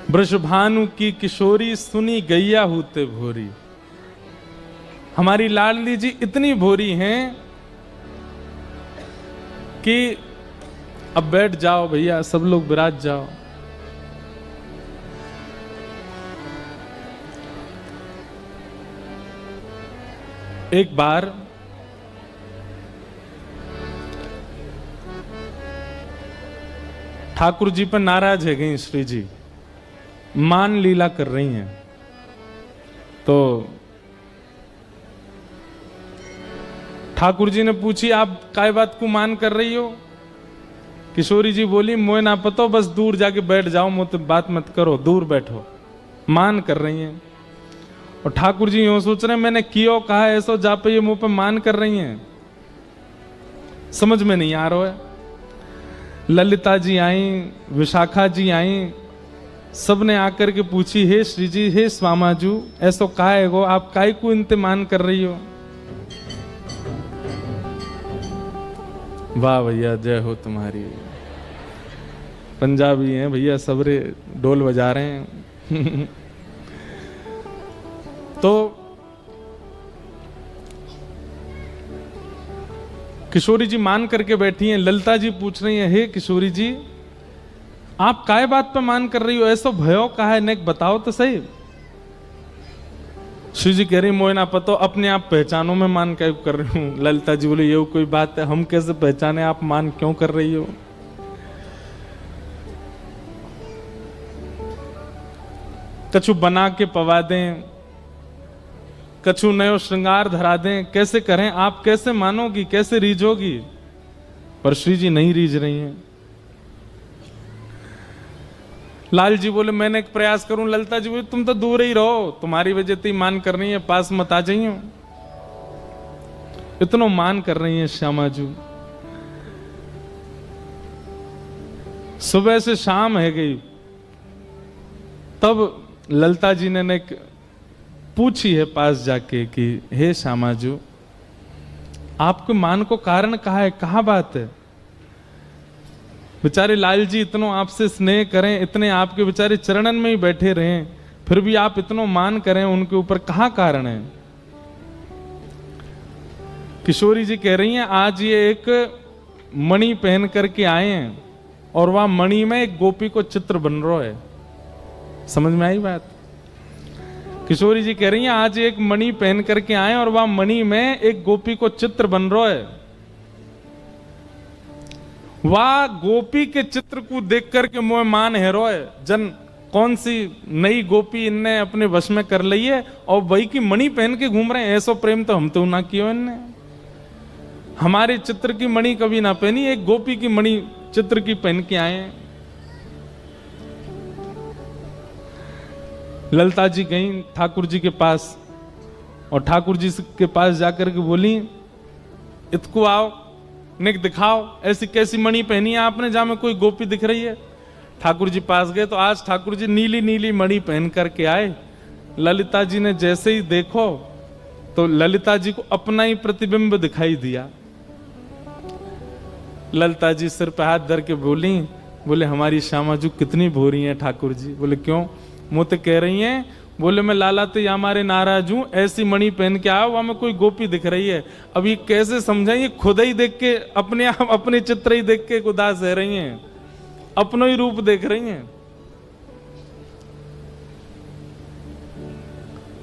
वृषभानु की किशोरी सुनी गैया होते भोरी। हमारी लाडली जी इतनी भोरी हैं कि अब बैठ जाओ भैया, सब लोग विराज जाओ। एक बार ठाकुर जी पर नाराज है गई श्री जी, मान लीला कर रही हैं। तो ठाकुर जी ने पूछी, आप काय बात को मान कर रही हो? किशोरी जी बोली, मोए ना पतो, बस दूर जाके बैठ जाओ, मुझसे बात मत करो, दूर बैठो। मान कर रही हैं। और ठाकुर जी यूं सोच रहे हैं, मैंने कियो कहा ऐसो जा पे ये मुंह पे मान कर रही हैं, समझ में नहीं आ रहा है। ललिता जी आई, विशाखा जी आई, सबने आकर के पूछी, हे श्री जी, हे स्वामाजू, ऐसो कहा है गो, आप काय को इनते मान कर रही हो? वाह भैया, जय हो तुम्हारी। पंजाबी हैं भैया, सबरे ढोल बजा रहे हैं। तो किशोरी जी मान करके बैठी हैं। ललिता जी पूछ रही हैं, हे किशोरी जी, आप काय बात पे मान कर रही हो? ऐसो भयो का है, नेक बताओ तो सही। श्री जी कह रही, मोए ना पतो, अपने आप पहचानो में मान क्या कर रही हूं। ललिता जी बोले, ये कोई बात है, हम कैसे पहचाने आप मान क्यों कर रही हो? कछु बना के पवा दें, कछु नयो श्रृंगार धरा दें, कैसे करें? आप कैसे मानोगी, कैसे रीझोगी? पर श्री जी नहीं रीझ रही हैं। लाल जी बोले, मैंने एक प्रयास करूं। ललिता जी बोले, तुम तो दूर ही रहो, तुम्हारी वजह से मान कर रही है, पास मत आ जाइयो। इतना मान कर रही है श्यामा जी। सुबह से शाम है गई, तब ललिता जी ने पूछी है पास जाके कि हे श्यामाजू, आपके मान को कारण कहा है, कहा बात है? बेचारे लाल जी इतनो आपसे स्नेह करें, इतने आपके बेचारे चरणन में ही बैठे रहें, फिर भी आप इतनो मान करें उनके ऊपर, कहाँ कारण है? किशोरी जी कह रही हैं, आज ये एक मणि पहन करके आए हैं और वह मणि में एक गोपी को चित्र बन रहा है। समझ में आई बात? किशोरी जी कह रही हैं, आज एक मणि पहन करके आए और वह मणि में एक गोपी को चित्र बन रहा है। वह गोपी के चित्र को देख करके मोह मान है रो है, जन कौन सी नई गोपी इनने अपने वश में कर ली है और वही की मणि पहन के घूम रहे हैं। ऐसा प्रेम तो हम तो ना किया इनने, हमारे चित्र की मणि कभी ना पहनी, एक गोपी की मणि चित्र की पहन के आए हैं। ललिता जी गई ठाकुर जी के पास और ठाकुर जी के पास जाकर के बोली, इतको आओ, निक दिखाओ, ऐसी कैसी मणि पहनी है आपने जहां में कोई गोपी दिख रही है? ठाकुर जी पास गए तो आज ठाकुर जी नीली नीली मणि पहन करके आए। ललिता जी ने जैसे ही देखो तो ललिता जी को अपना ही प्रतिबिंब दिखाई दिया। ललिता जी सिर पे हाथ धर के बोली, बोले हमारी श्यामा जी कितनी भोरी हैं ठाकुर जी। बोले क्यों? मुँह तो कह रही हैं, बोले मैं लाला तो या हमारे नाराज हूं, ऐसी मणि पहन के आओ, वहां में कोई गोपी दिख रही है। अब ये कैसे समझाएं? खुद ही देख के अपने आप अपने चित्र ही देख के उदास रह रही हैं, अपनो ही रूप देख रही हैं।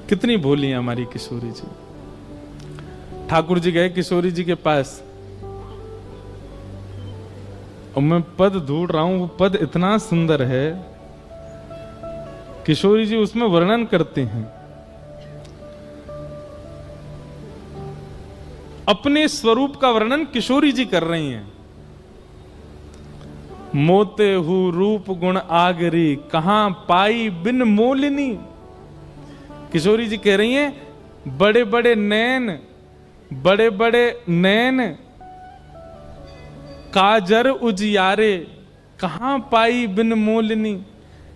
कितनी भोली है हमारी किशोरी जी। ठाकुर जी गए किशोरी जी के पास और मैं पद ढूंढ रहा हूं, वो पद इतना सुंदर है। किशोरी जी उसमें वर्णन करते हैं, अपने स्वरूप का वर्णन किशोरी जी कर रही हैं। मोते हु रूप गुण आगरी, कहां पाई बिन मोलिनी। किशोरी जी कह रही हैं, बड़े बड़े नैन, बड़े बड़े नैन, काजर उजियारे, कहां पाई बिन मोलिनी।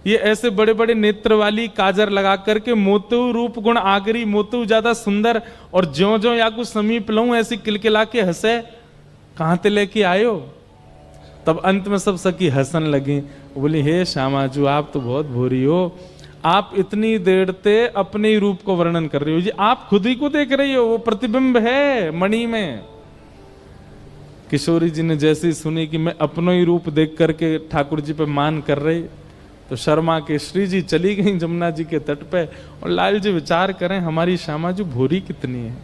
ये ऐसे बड़े बड़े नेत्र वाली काजर लगा करके मोतु रूप गुण आगरी, मोतु ज्यादा सुंदर, और ज्यो ज्यो या कुछ समीप लऊं ऐसी किलकिला के हंसे, कहां ते लेके आयो? तब अंत में सब सखी हंसन लगी, बोली हे श्यामाजू आप तो बहुत भोरी हो, आप इतनी देर से अपने ही रूप को वर्णन कर रही हो जी, आप खुद ही को देख रही हो, वो प्रतिबिंब है मणि में। किशोरी जी ने जैसे ही सुनी कि मैं अपना ही रूप देख करके ठाकुर जी पे मान कर रही, तो शर्मा के श्री जी चली गई जमुना जी के तट पे, और लाल जी विचार करें हमारी श्यामा जी भोरी कितनी है।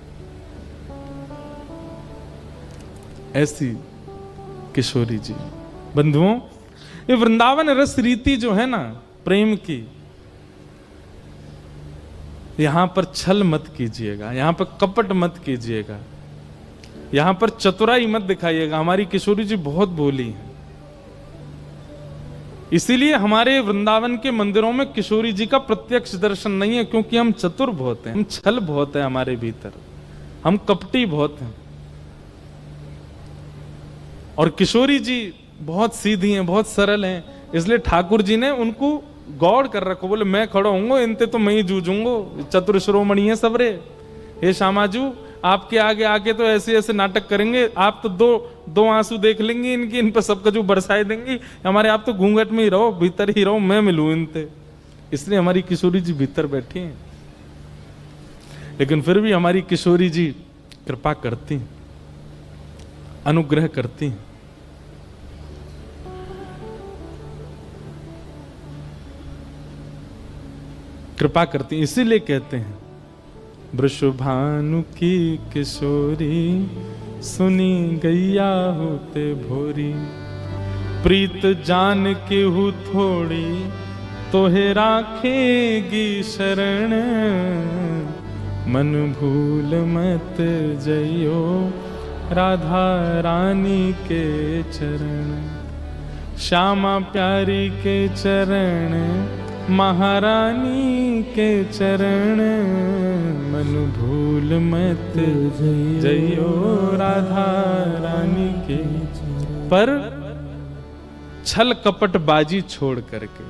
ऐसी किशोरी जी। बंधुओं, ये वृंदावन रस रीति जो है ना प्रेम की, यहां पर छल मत कीजिएगा, यहां पर कपट मत कीजिएगा, यहां पर चतुराई मत दिखाइएगा। हमारी किशोरी जी बहुत भोली है, इसीलिए हमारे वृंदावन के मंदिरों में किशोरी जी का प्रत्यक्ष दर्शन नहीं है, क्योंकि हम चतुर बहुत हैं, हम छल बहुत है हमारे भीतर, हम कपटी बहुत हैं। और किशोरी जी बहुत सीधी हैं, बहुत सरल हैं, इसलिए ठाकुर जी ने उनको गौड़ कर रखो। बोले मैं खड़ा हूंगा, इनते तो मैं ही जूझूंगा, चतुर शिरोमणि है सबरे। हे श्यामाजू आपके आगे आके तो ऐसे ऐसे नाटक करेंगे, आप तो दो आंसू देख लेंगे इनके, इन पर सबका जो बरसाए देंगी, हमारे आप तो घूंघट में ही रहो, भीतर ही रहो, मैं मिलूं इनते। इसलिए हमारी किशोरी जी भीतर बैठी हैं, लेकिन फिर भी हमारी किशोरी जी कृपा करती, अनुग्रह करती। कृपा करती, इसीलिए कहते हैं वृषभानु की किशोरी, सुनी गैया होते भोरी, प्रीत जान के हु थोड़ी, तोहे राखेगी शरण, मन भूल मत जइयो राधा रानी के चरण, श्यामा प्यारी के चरण, महारानी के चरण, मन भूल मत जइयो राधा रानी के। पर छल कपट बाजी छोड़ करके,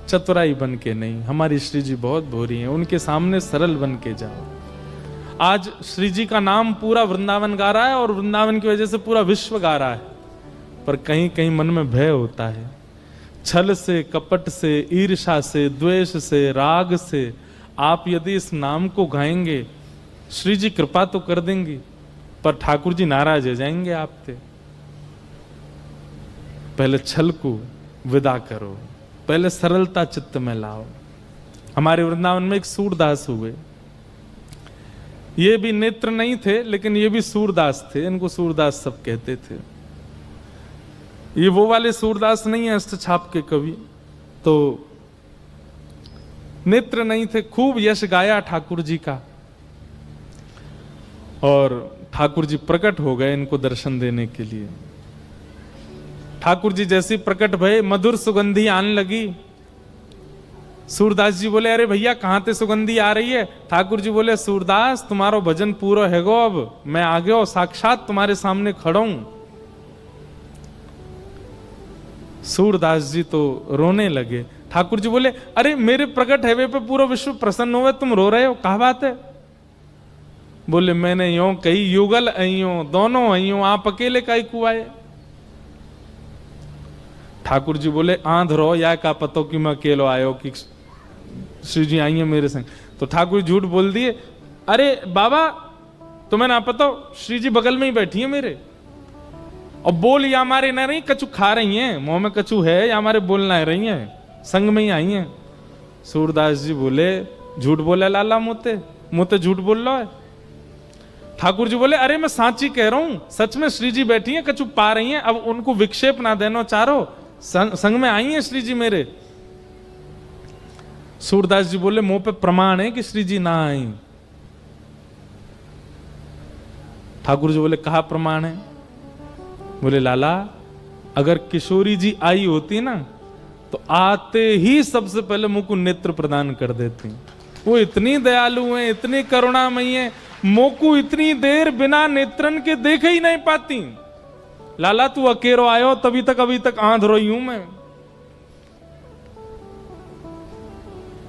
चतुराई बन के नहीं। हमारी श्री जी बहुत भोरी हैं, उनके सामने सरल बन के जाओ। आज श्री जी का नाम पूरा वृंदावन गा रहा है, और वृंदावन की वजह से पूरा विश्व गा रहा है, पर कहीं कहीं मन में भय होता है। छल से, कपट से, ईर्ष्या से, द्वेष से, राग से आप यदि इस नाम को गाएंगे, श्री जी कृपा तो कर देंगी, पर ठाकुर जी नाराज हो जाएंगे आपसे। पहले छल को विदा करो, पहले सरलता चित्त में लाओ। हमारे वृंदावन में एक सूरदास हुए, ये भी नेत्र नहीं थे, लेकिन ये भी सूरदास थे, इनको सूरदास सब कहते थे। ये वो वाले सूरदास नहीं है अष्टछाप के कवि, तो नेत्र नहीं थे, खूब यश गाया ठाकुर जी का, और ठाकुर जी प्रकट हो गए इनको दर्शन देने के लिए। ठाकुर जी जैसी प्रकट भय, मधुर सुगंधी आने लगी। सूरदास जी बोले अरे भैया कहां से सुगंधी आ रही है? ठाकुर जी बोले सूरदास तुम्हारो भजन पूरो है गो, अब मैं आ गयो, साक्षात तुम्हारे सामने खड़ा हूं। सूरदास जी तो रोने लगे। ठाकुर जी बोले अरे मेरे प्रकट हैवे पे पूरा विश्व प्रसन्न हुआ, तुम रो रहे हो, क्या बात है? बोले मैंने यूं कही युगल आइयो, दोनों आइयो, आप अकेले काई को आए? ठाकुर जी बोले आंध रो या का पतो कि मैं अकेलो आयो कि श्री जी आई है मेरे संग। तो ठाकुर झूठ बोल दिए, अरे बाबा तुम्हें ना पता, श्री जी बगल में ही बैठी है मेरे, और बोल या हमारे न रही, कछु खा रही हैं, मुंह में कछु है या हमारे बोलना रही हैं, संग में ही आई हैं। सूरदास जी बोले झूठ बोले लाला, मुते झूठ बोल रहा है। ठाकुर जी बोले अरे मैं साची कह रहा हूं, सच में श्री जी बैठी हैं, कछु पा रही हैं, अब उनको विक्षेप ना देना चारो, संग में आई हैं श्री जी मेरे। सूरदास जी बोले मुंह पे प्रमाण है कि श्री जी ना आई। ठाकुर जी बोले कहा प्रमाण है? बोले लाला अगर किशोरी जी आई होती ना तो आते ही सबसे पहले मुंह को नेत्र प्रदान कर देती। वो इतनी दयालु हैं, इतनी करुणामयी हैं, मुंह को इतनी देर बिना नेत्रन के देख ही नहीं पाती। लाला तू अकेलो आयो, तभी तक अभी तक आंध रोई हूं मैं।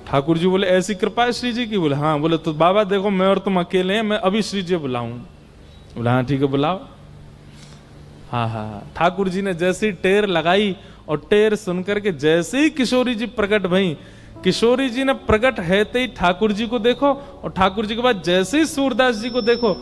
ठाकुर जी बोले ऐसी कृपा है श्री जी की? बोले हाँ। बोले तो बाबा देखो मैं और तुम अकेले हैं, मैं अभी श्री जी बुलाऊं। बोला हाँ ठीक है बुलाओ। हाँ हाँ, ठाकुर जी ने जैसी टेर लगाई और टेर सुनकर के जैसे ही किशोरी जी प्रकट भई, किशोरी जी ने प्रकट हैते ही ठाकुर जी को देखो और ठाकुर जी के बाद जैसे ही सूरदास जी को देखो,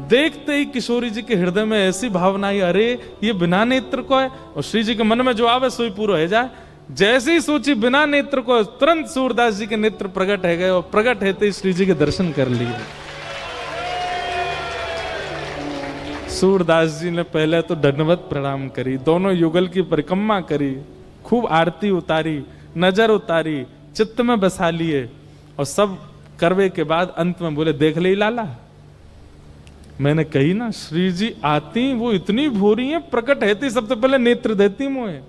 देखते ही किशोरी जी के हृदय में ऐसी भावना आई, अरे ये बिना नेत्र को है। और श्री जी के मन में जो आवे सोई पूरा है जाए। जैसे ही सोची बिना नेत्र को, तुरंत सूरदास जी के नेत्र प्रकट है गए और प्रकट हैते ही श्री जी के दर्शन कर लिए। सूरदास जी ने पहले तो दंडवत प्रणाम करी, दोनों युगल की परिक्रमा करी, खूब आरती उतारी, नजर उतारी, चित्त में बसा लिए और सब करवे के बाद अंत में बोले, देख ले लाला, मैंने कही ना श्री जी आती वो इतनी भूरी है, प्रकट हैती सबसे पहले नेत्र देती मुझे।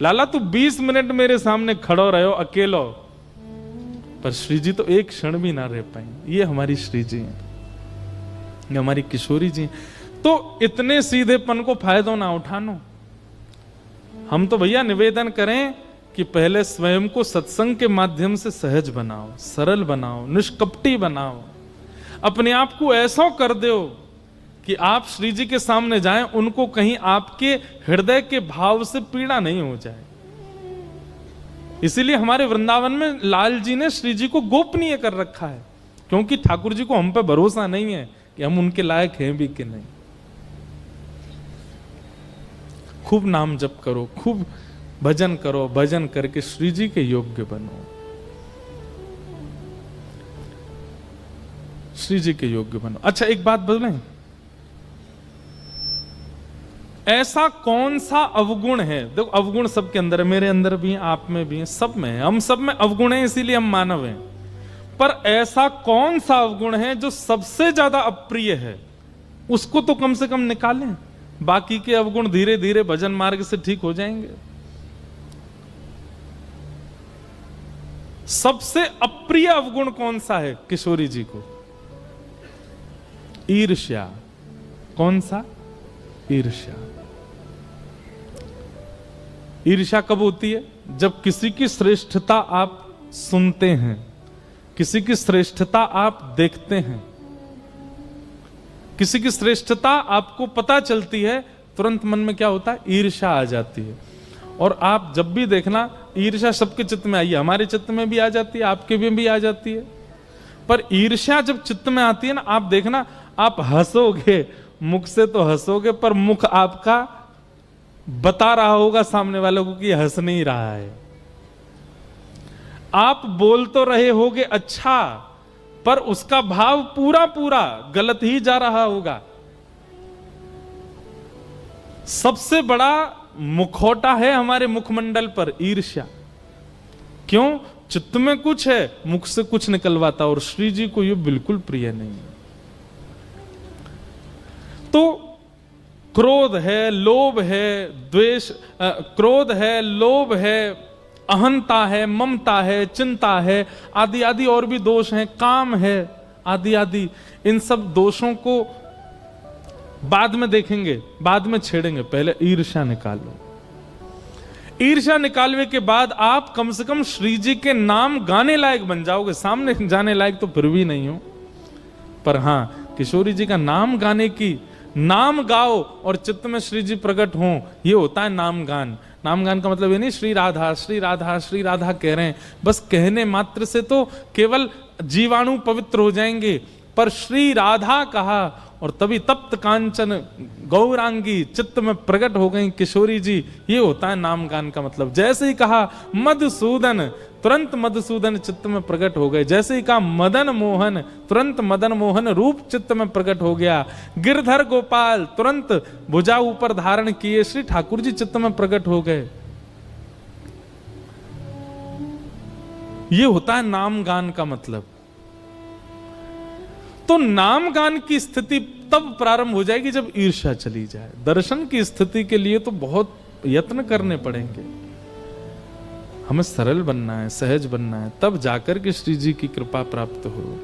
लाला तू 20 मिनट मेरे सामने खड़ो रहो अकेलो, पर श्री जी तो एक क्षण भी ना रह पाई। ये हमारी श्री जी है, ये हमारी किशोरी जी। तो इतने सीधेपन को फायदा ना उठानो। हम तो भैया निवेदन करें कि पहले स्वयं को सत्संग के माध्यम से सहज बनाओ, सरल बनाओ, निष्कपटी बनाओ, अपने आप को ऐसा कर दो कि आप श्री जी के सामने जाएं, उनको कहीं आपके हृदय के भाव से पीड़ा नहीं हो जाए। इसीलिए हमारे वृंदावन में लाल जी ने श्री जी को गोपनीय कर रखा है, क्योंकि ठाकुर जी को हम पे भरोसा नहीं है कि हम उनके लायक हैं भी कि नहीं। खूब नाम जप करो, खूब भजन करो, भजन करके श्री जी के योग्य बनो, श्री जी के योग्य बनो। अच्छा एक बात बोलें, ऐसा कौन सा अवगुण है, देखो अवगुण सबके अंदर है, मेरे अंदर भी है, आप में भी है, सब में है, हम सब में अवगुण है, इसीलिए हम मानव हैं। पर ऐसा कौन सा अवगुण है जो सबसे ज्यादा अप्रिय है, उसको तो कम से कम निकालें, बाकी के अवगुण धीरे धीरे भजन मार्ग से ठीक हो जाएंगे। सबसे अप्रिय अवगुण कौन सा है किशोरी जी को? ईर्ष्या। कौन सा? ईर्ष्या। ईर्ष्या कब होती है? जब किसी की श्रेष्ठता आप सुनते हैं, किसी की श्रेष्ठता आप देखते हैं, किसी की श्रेष्ठता आपको पता चलती है, तुरंत मन में क्या होता है? ईर्ष्या आ जाती है। और आप जब भी देखना, ईर्ष्या सबके चित्त में आई है, हमारे चित्त में भी आ जाती है, आपके भी आ जाती है। पर ईर्ष्या जब चित्त में आती है ना, आप देखना, आप हंसोगे, मुख से तो हंसोगे, पर मुख आपका बता रहा होगा सामने वालों को कि हंस नहीं रहा है। आप बोल तो रहे होगे अच्छा, पर उसका भाव पूरा पूरा गलत ही जा रहा होगा। सबसे बड़ा मुखौटा है हमारे मुखमंडल पर ईर्ष्या। क्यों? चित्त में कुछ है, मुख से कुछ निकलवाता, और श्री जी को ये बिल्कुल प्रिय नहीं है। तो क्रोध है, लोभ है, द्वेष, क्रोध है, लोभ है, अहंता है, ममता है, चिंता है, आदि आदि और भी दोष हैं, काम है, आदि आदि। इन सब दोषों को बाद में देखेंगे, बाद में छेड़ेंगे, पहले ईर्ष्या निकालो। ईर्ष्या निकालने के बाद आप कम से कम श्री जी के नाम गाने लायक बन जाओगे। सामने जाने लायक तो फिर भी नहीं हो, पर हां, किशोरी जी का नाम गाने की, नाम गाओ और चित्त में श्री जी प्रकट हों, ये होता है नाम गान। नाम गान का मतलब ये नहीं श्री राधा श्री राधा श्री राधा कह रहे हैं, बस कहने मात्र से तो केवल जीवाणु पवित्र हो जाएंगे, पर श्री राधा कहा और तभी तप्त कांचन गौरांगी चित्त में प्रकट हो गई किशोरी जी, ये होता है नाम गान का मतलब। जैसे ही कहा मधुसूदन, तुरंत मधुसूदन चित्त में प्रकट हो गए। जैसे ही कहा मदन मोहन, तुरंत मदन मोहन रूप चित्त में प्रकट हो गया। गिरधर गोपाल, तुरंत भुजा ऊपर धारण किए श्री ठाकुर जी चित्त में प्रकट हो गए। ये होता है नाम गान का मतलब। तो नाम गान की स्थिति तब प्रारंभ हो जाएगी जब ईर्ष्या चली जाए। दर्शन की स्थिति के लिए तो बहुत यत्न करने पड़ेंगे, हमें सरल बनना है, सहज बनना है, तब जाकर के श्री जी की कृपा प्राप्त हो।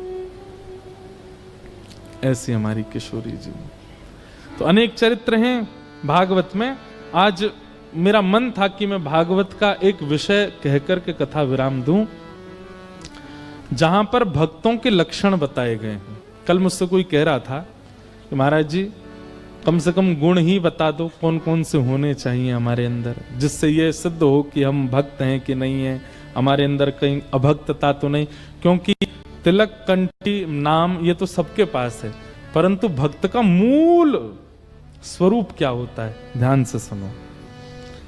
ऐसी हमारी किशोरी जी। तो अनेक चरित्र हैं भागवत में। आज मेरा मन था कि मैं भागवत का एक विषय कहकर के कथा विराम दूं, जहां पर भक्तों के लक्षण बताए गए हैं। कल मुझसे कोई कह रहा था कि महाराज जी, कम से कम गुण ही बता दो कौन कौन से होने चाहिए हमारे अंदर, जिससे ये सिद्ध हो कि हम भक्त हैं कि नहीं है, हमारे अंदर कहीं अभक्तता तो नहीं। क्योंकि तिलक, कंठी, नाम ये तो सबके पास है, परंतु भक्त का मूल स्वरूप क्या होता है, ध्यान से सुनो।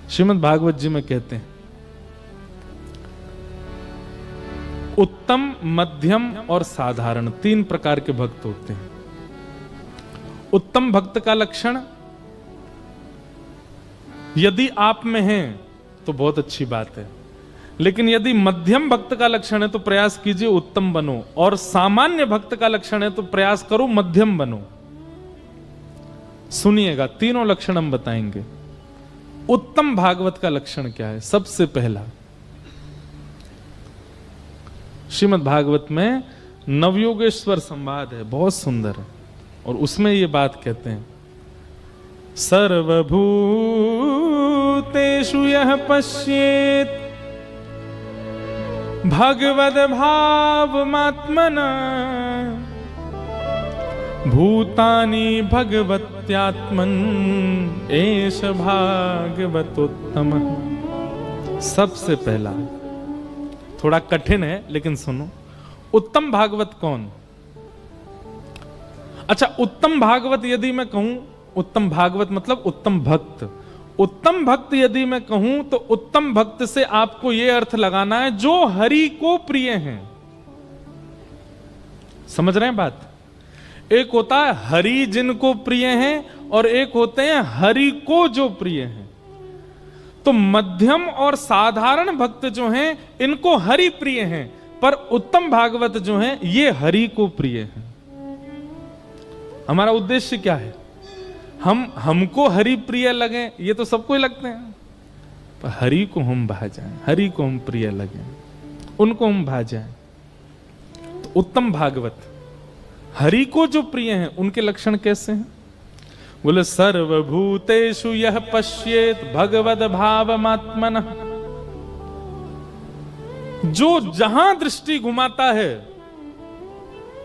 श्रीमद् भागवत जी में कहते हैं उत्तम, मध्यम और साधारण 3 प्रकार के भक्त होते हैं। उत्तम भक्त का लक्षण यदि आप में है तो बहुत अच्छी बात है, लेकिन यदि मध्यम भक्त का लक्षण है तो प्रयास कीजिए उत्तम बनो, और सामान्य भक्त का लक्षण है तो प्रयास करो मध्यम बनो। सुनिएगा, तीनों लक्षण हम बताएंगे। उत्तम भागवत का लक्षण क्या है? सबसे पहला, श्रीमद् भागवत में नवयोगेश्वर संवाद है, बहुत सुंदर है, और उसमें ये बात कहते हैं सर्वभूतेषु यः पश्येत् भगवद भावमात्मना भूतानि भगवत्यात्मन् एष भागवतोत्तमः। सबसे पहला, थोड़ा कठिन है लेकिन सुनो, उत्तम भागवत कौन? अच्छा, उत्तम भागवत यदि मैं कहूं, उत्तम भागवत मतलब उत्तम भक्त। उत्तम भक्त यदि मैं कहूं तो उत्तम भक्त से आपको यह अर्थ लगाना है जो हरि को प्रिय हैं। समझ रहे हैं बात? एक होता है हरि जिनको प्रिय हैं, और एक होते हैं हरि को जो प्रिय हैं। तो मध्यम और साधारण भक्त जो हैं इनको हरि प्रिय हैं, पर उत्तम भागवत जो हैं ये हरि को प्रिय हैं। हमारा उद्देश्य क्या है? हमको हरि प्रिय लगे, ये तो सबको ही लगते हैं, पर हरि को हम भा जाएं, हरि को हम प्रिय लगे, उनको हम भा जाएं। तो उत्तम भागवत हरि को जो प्रिय हैं उनके लक्षण कैसे हैं? बोले सर्वभूतेषु यः पश्येत् भगवद भावमात्मनः। जो जहां दृष्टि घुमाता है,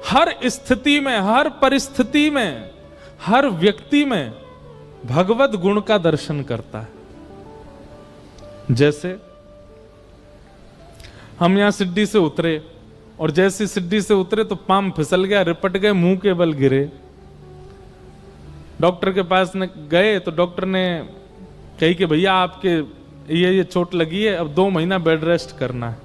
हर स्थिति में, हर परिस्थिति में, हर व्यक्ति में भगवत गुण का दर्शन करता है। जैसे हम यहां सिड्डी से उतरे, और जैसे सिड्डी से उतरे तो पाम फिसल गया, रिपट गए, मुंह के बल गिरे। डॉक्टर के पास गए तो डॉक्टर ने कही कि भैया आपके ये चोट लगी है, अब 2 महीना बेड रेस्ट करना है।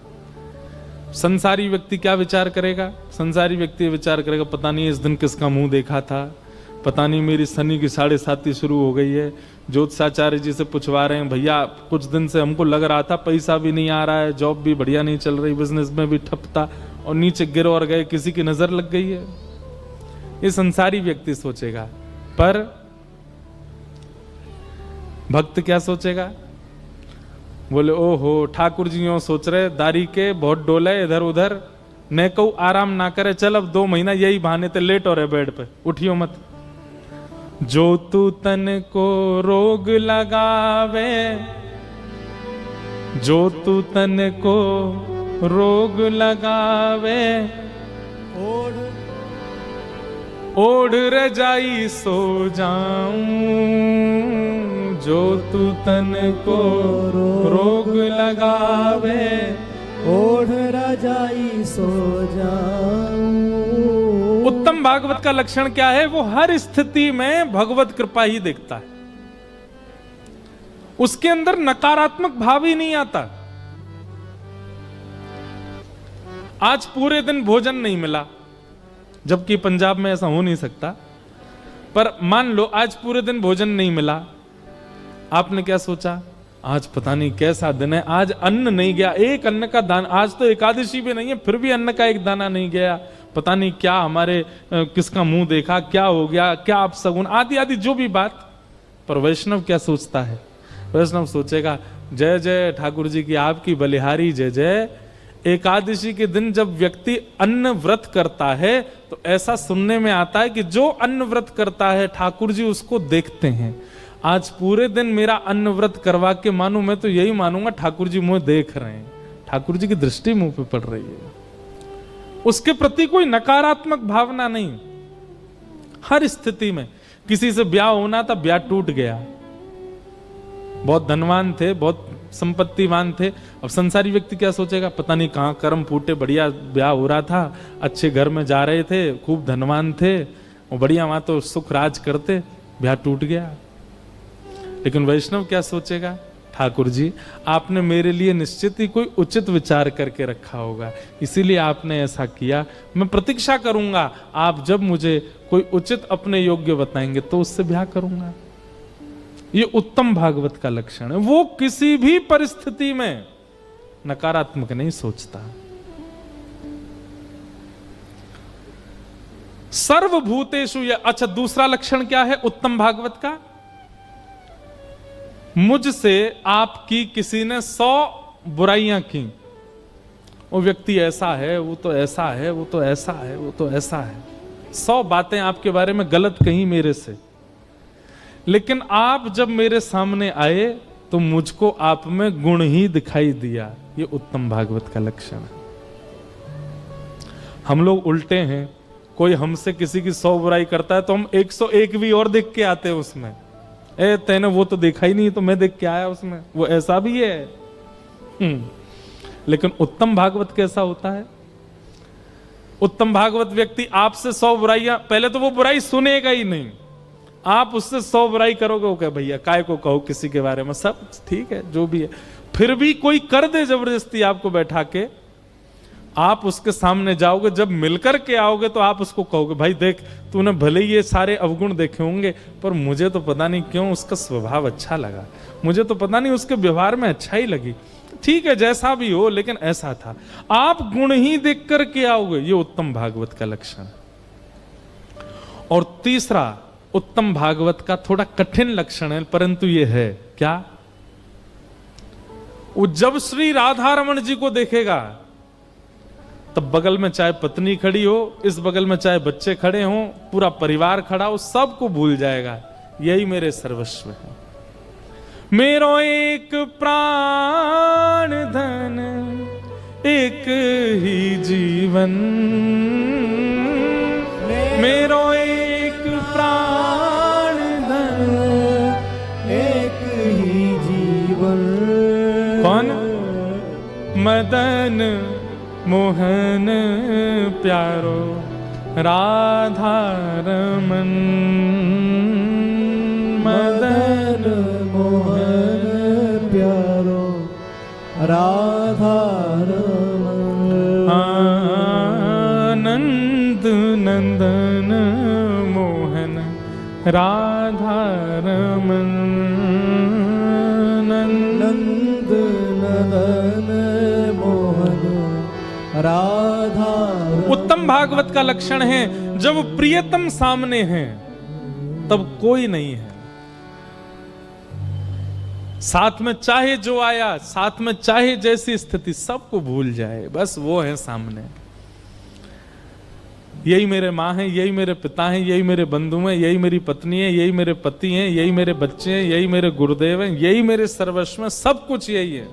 संसारी व्यक्ति क्या विचार करेगा? संसारी व्यक्ति विचार करेगा पता नहीं इस दिन किसका मुंह देखा था, पता नहीं मेरी शनि की 7.5 शुरू हो गई है। ज्योतिषाचार्य जी से पूछवा रहे हैं भैया कुछ दिन से हमको लग रहा था पैसा भी नहीं आ रहा है, जॉब भी बढ़िया नहीं चल रही, बिजनेस में भी ठप था, और नीचे गिर और गए, किसी की नजर लग गई है। ये संसारी व्यक्ति सोचेगा, पर भक्त क्या सोचेगा? बोले ओहो ठाकुर जी यूं सोच रहे, दारी के बहुत डोले इधर उधर, न कहूं आराम ना करे, चल अब 2 महीना यही बहाने ते लेट हो रहे बेड पे, उठियो मत। जो तू तन को रोग लगावे, जो तू तन को रोग लगावे, ओढ़ रजाई सो जाऊं, जो तू तन को रोग लगावे, ओढ़ रजाई सो जाऊं। उत्तम भागवत का लक्षण क्या है? वो हर स्थिति में भगवत कृपा ही देखता है, उसके अंदर नकारात्मक भाव ही नहीं आता। आज पूरे दिन भोजन नहीं मिला, जबकि पंजाब में ऐसा हो नहीं सकता, पर मान लो आज पूरे दिन भोजन नहीं मिला, आपने क्या सोचा? आज पता नहीं कैसा दिन है, आज अन्न नहीं गया, एक अन्न का दाना, आज तो एकादशी भी नहीं है फिर भी अन्न का एक दाना नहीं गया, पता नहीं क्या हमारे किसका मुंह देखा, क्या हो गया, क्या आप सगुन, आदि आदि जो भी बात। पर वैष्णव क्या सोचता है? वैष्णव सोचेगा जय जय ठाकुर जी की आपकी बलिहारी जय जय। एकादशी के दिन जब व्यक्ति अन्न व्रत करता है तो ऐसा सुनने में आता है कि जो अन्न व्रत करता है ठाकुर जी उसको देखते हैं। आज पूरे दिन मेरा अन्न व्रत करवा के मानूं, मैं तो यही मानूंगा ठाकुर जी मुझे देख रहे हैं, ठाकुर जी की दृष्टि मुंह पे पड़ रही है। उसके प्रति कोई नकारात्मक भावना नहीं, हर स्थिति में। किसी से ब्याह होना था, ब्याह टूट गया। बहुत धनवान थे, बहुत संपत्तिवान थे। अब संसारी व्यक्ति क्या सोचेगा, पता नहीं कहाँ कर्म फूटे, बढ़िया ब्याह हो रहा था, अच्छे घर में जा रहे थे, खूब धनवान थे और बढ़िया वहां तो सुख राज करते, ब्याह टूट गया। लेकिन वैष्णव क्या सोचेगा, ठाकुर जी आपने मेरे लिए निश्चित ही कोई उचित विचार करके रखा होगा, इसीलिए आपने ऐसा किया। मैं प्रतीक्षा करूंगा, आप जब मुझे कोई उचित अपने योग्य बताएंगे तो उससे ब्याह करूंगा। ये उत्तम भागवत का लक्षण है। वो किसी भी परिस्थिति में नकारात्मक नहीं सोचता। सर्वभूतेषु, अच्छा दूसरा लक्षण क्या है उत्तम भागवत का, मुझसे आपकी किसी ने 100 बुराइयां की, वो व्यक्ति ऐसा है, वो तो ऐसा है, वो तो ऐसा है, वो तो ऐसा है, 100 बातें आपके बारे में गलत कही मेरे से, लेकिन आप जब मेरे सामने आए तो मुझको आप में गुण ही दिखाई दिया। ये उत्तम भागवत का लक्षण है। हम लोग उल्टे हैं, कोई हमसे किसी की 100 बुराई करता है तो हम 101 भी और देख के आते हैं उसमें। तेने वो तो देखा ही नहीं तो मैं देख के आया उसमें, वो ऐसा भी है। लेकिन उत्तम भागवत कैसा होता है, उत्तम भागवत व्यक्ति आपसे 100 बुराइयां, पहले तो वो बुराई सुनेगा ही नहीं, आप उससे 100 बुराई करोगे, वो कहे भैया काय को कहो किसी के बारे में, सब ठीक है जो भी है, फिर भी कोई कर दे जबरदस्ती आपको बैठा के, आप उसके सामने जाओगे, जब मिलकर के आओगे तो आप उसको कहोगे भाई देख तूने भले ये सारे अवगुण देखे होंगे पर मुझे तो पता नहीं क्यों उसका स्वभाव अच्छा लगा, मुझे तो पता नहीं उसके व्यवहार में अच्छा ही लगी, ठीक है जैसा भी हो लेकिन ऐसा था। आप गुण ही देख करके आओगे, ये उत्तम भागवत का लक्षण। और तीसरा उत्तम भागवत का थोड़ा कठिन लक्षण है परंतु ये है क्या, वो जब श्री राधा रमन जी को देखेगा तब बगल में चाहे पत्नी खड़ी हो, इस बगल में चाहे बच्चे खड़े हों, पूरा परिवार खड़ा हो, सबको भूल जाएगा, यही मेरे सर्वस्व है, मेरो एक प्राण धन एक ही जीवन, मेरो एक प्राण धन एक ही जीवन। कौन, मदन मोहन प्यारो राधा रमन, मदन मोहन प्यारो राधा रमन, आनंद नंदन मोहन राधा रमन, नंद नदन मोहन राधा। उत्तम भागवत का लक्षण है जब प्रियतम सामने है तब कोई नहीं है, साथ में चाहे जो आया, साथ में चाहे जैसी स्थिति, सबको भूल जाए, बस वो है सामने। यही मेरे माँ हैं, यही मेरे पिता हैं, यही मेरे बंधु हैं, यही मेरी पत्नी है, यही मेरे पति हैं, यही मेरे बच्चे हैं, यही मेरे गुरुदेव हैं, यही मेरे सर्वस्व, सब कुछ यही है।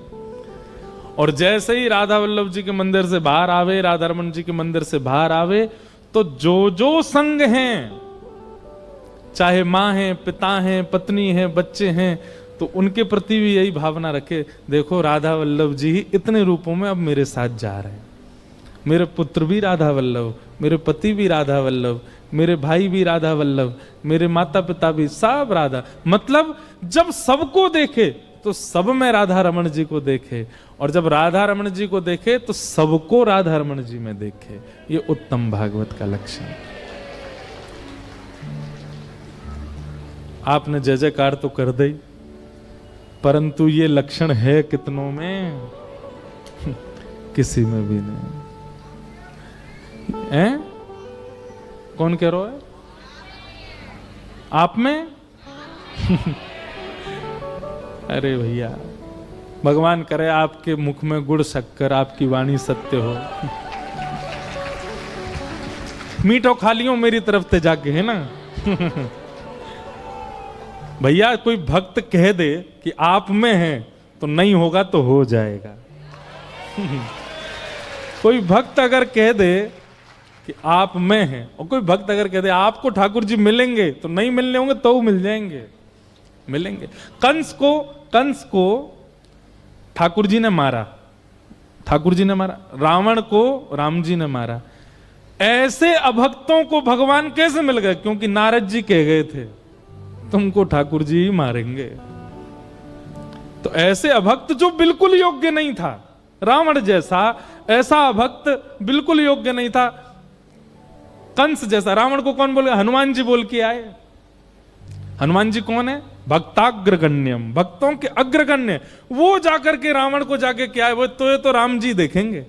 और जैसे ही राधा वल्लभ जी के मंदिर से बाहर आवे, राधा रमन जी के मंदिर से बाहर आवे, तो जो जो संग हैं, चाहे माँ हैं, पिता हैं, पत्नी हैं, बच्चे हैं, तो उनके प्रति भी यही भावना रखे, देखो राधा वल्लभ जी ही इतने रूपों में अब मेरे साथ जा रहे हैं, मेरे पुत्र भी राधा वल्लभ, मेरे पति भी राधा वल्लभ, मेरे भाई भी राधा वल्लभ, मेरे माता पिता भी सब राधा। मतलब जब सबको देखे तो सब में राधा रमन जी को देखे, और जब राधा रमन जी को देखे तो सबको राधा रमन जी में देखे। ये उत्तम भागवत का लक्षण। आपने जय जयकार तो कर दी, परंतु ये लक्षण है कितनों में? किसी में भी नहीं है। कौन कह रहा है? आप में? अरे भैया, भगवान करे आपके मुख में गुड़ शक्कर, आपकी वाणी सत्य हो। मीठो खा लियो मेरी तरफ से जाके, है ना। भैया कोई भक्त कह दे कि आप में है तो नहीं होगा तो हो जाएगा। कोई भक्त अगर कह दे कि आप में हैं। और कोई भक्त अगर कहते आपको ठाकुर जी मिलेंगे, तो नहीं मिलने होंगे तो मिल जाएंगे, मिलेंगे। कंस को ठाकुर जी ने मारा, ठाकुर जी ने मारा। रावण को राम जी ने मारा। ऐसे अभक्तों को भगवान कैसे मिल गए? क्योंकि नारद जी कह गए थे तुमको ठाकुर जी ही मारेंगे। तो ऐसे अभक्त जो बिल्कुल योग्य नहीं था, रावण जैसा ऐसा अभक्त बिल्कुल योग्य नहीं था। कंस जैसा, रावण को कौन बोले? हनुमान जी बोल के आए। हनुमान जी कौन है? भक्ताग्रगण्यम, भक्तों के अग्रगण्य। वो जाकर के रावण को जाके क्या है, वो तो ये तो राम जी देखेंगे।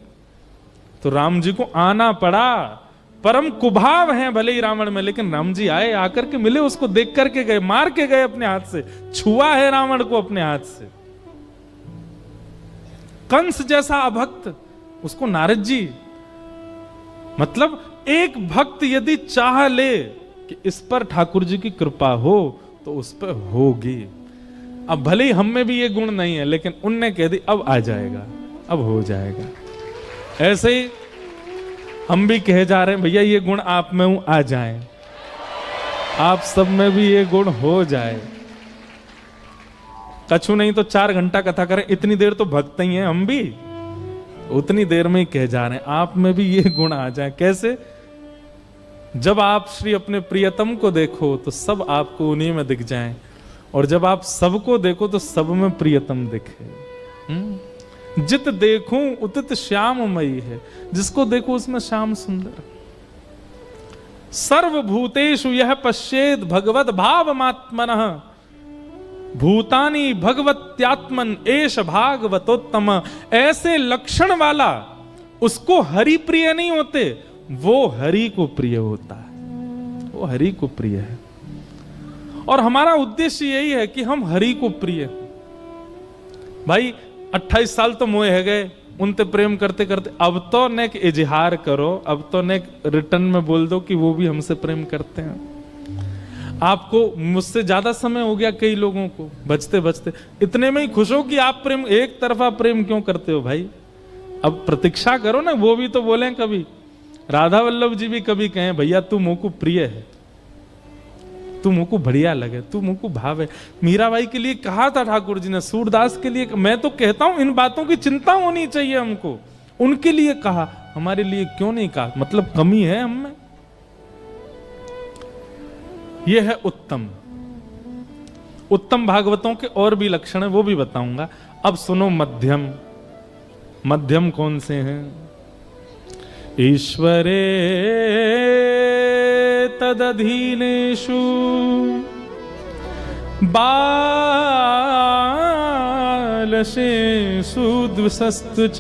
तो राम जी को आना पड़ा। परम कुभाव हैं भले ही रावण में, लेकिन राम जी आए, आकर के मिले, उसको देख करके गए, मार के गए अपने हाथ से, छुआ है रावण को अपने हाथ से। कंस जैसा अभक्त, उसको नारद जी, मतलब एक भक्त यदि चाह ले कि इस पर ठाकुर जी की कृपा हो तो उस पर होगी। अब भले ही हम में भी ये गुण नहीं है, लेकिन उनने कह दी अब आ जाएगा, अब हो जाएगा। ऐसे ही हम भी कहे जा रहे हैं भैया ये गुण आप में हूं, आ जाए, आप सब में भी ये गुण हो जाए। कछु नहीं तो 4 घंटा कथा करें, इतनी देर तो भक्त ही हैं हम भी, उतनी देर में ही कह जा रहे हैं आप में भी ये गुण आ जाए। कैसे? जब आप श्री अपने प्रियतम को देखो तो सब आपको उन्हीं में दिख जाएं, और जब आप सबको देखो तो सब में प्रियतम दिखे। जित देखूं उतित श्याममयी है, जिसको देखो उसमें श्याम सुंदर। सर्वभूतेषु यह पश्येद भगवत भावमात्मनः, भूतानि भगवत्यात्मन एष भागवतोत्तम। ऐसे लक्षण वाला उसको हरि प्रिय नहीं होते, वो हरि को प्रिय होता है, वो हरि को प्रिय है। और हमारा उद्देश्य यही है कि हम हरि को प्रिय। भाई 28 साल तो मोए है गए उनते प्रेम करते करते, अब तो नेक इजहार करो, अब तो नेक रिटर्न में बोल दो कि वो भी हमसे प्रेम करते हैं। आपको मुझसे ज्यादा समय हो गया कई लोगों को बचते बचते, इतने में ही खुश हो कि आप प्रेम, एक तरफा प्रेम क्यों करते हो भाई? अब प्रतीक्षा करो ना, वो भी तो बोले कभी, राधा वल्लभ जी भी कभी कहें भैया तू मुझको प्रिय है, तू मुझको बढ़िया लगे, तू मुझको भाव है। मीराबाई के लिए कहा था ठाकुर जी ने, सूरदास के लिए। मैं तो कहता हूं इन बातों की चिंता होनी चाहिए हमको, उनके लिए कहा, हमारे लिए क्यों नहीं कहा? मतलब कमी है हम में। यह है उत्तम। उत्तम भागवतों के और भी लक्षण है, वो भी बताऊंगा। अब सुनो मध्यम। मध्यम कौन से हैं? ईश्वरे तदधीनेषु बालशेषु द्विषस्तु च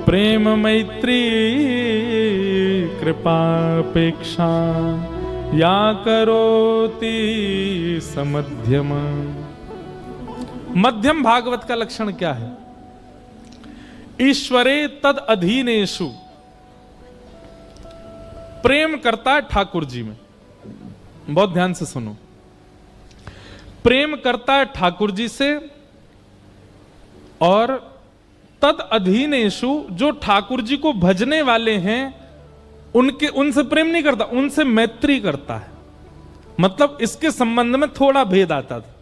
प्रेम मैत्री कृपापेक्षा या करोति समध्यम। मध्यम भागवत का लक्षण क्या है? ईश्वरे तद अधीनेषु, प्रेम करता है ठाकुर जी में। बहुत ध्यान से सुनो, प्रेम करता है ठाकुर जी से, और तद अधीनेषु, जो ठाकुर जी को भजने वाले हैं उनसे प्रेम नहीं करता, उनसे मैत्री करता है। मतलब इसके संबंध में थोड़ा भेद आता था।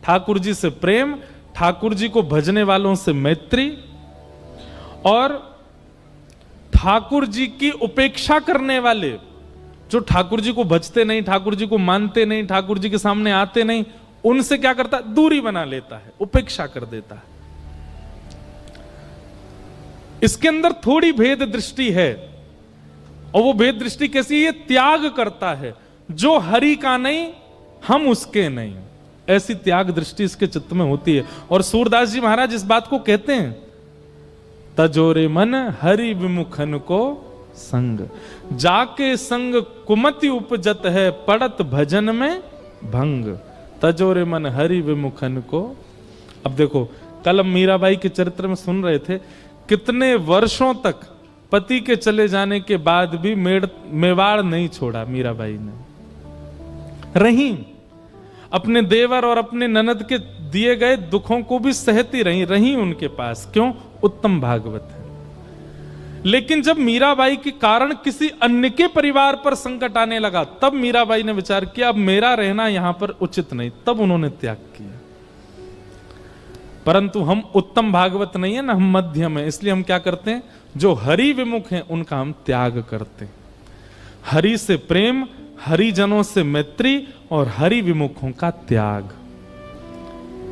ठाकुर जी से प्रेम, ठाकुर जी को भजने वालों से मैत्री, और ठाकुर जी की उपेक्षा करने वाले, जो ठाकुर जी को भजते नहीं, ठाकुर जी को मानते नहीं, ठाकुर जी के सामने आते नहीं, उनसे क्या करता है? दूरी बना लेता है, उपेक्षा कर देता है। इसके अंदर थोड़ी भेद दृष्टि है, और वो भेद दृष्टि कैसी है? ये त्याग करता है, जो हरि का नहीं हम उसके नहीं, ऐसी त्याग दृष्टि इसके चित्त में होती है। और सूरदास जी महाराज इस बात को कहते हैं, तजोरे मन हरि विमुखन को संग, जाके संग कुमति उपजत है, पड़त भजन में भंग। तजोरे मन हरि विमुखन को। अब देखो, कल हम मीराबाई के चरित्र में सुन रहे थे, कितने वर्षों तक पति के चले जाने के बाद भी मेवाड़ नहीं छोड़ा मीराबाई ने। रही, अपने देवर और अपने ननद के दिए गए दुखों को भी सहती रही उनके पास। क्यों? उत्तम भागवत है। लेकिन जब मीराबाई के कारण किसी अन्य के परिवार पर संकट आने लगा, तब मीराबाई ने विचार किया अब मेरा रहना यहां पर उचित नहीं, तब उन्होंने त्याग किया। परंतु हम उत्तम भागवत नहीं है ना, हम मध्यम है, इसलिए हम क्या करते हैं, जो हरि विमुख हैं उनका हम त्याग करते हैं। हरि से प्रेम, हरिजनों से मैत्री और हरि विमुखों का त्याग,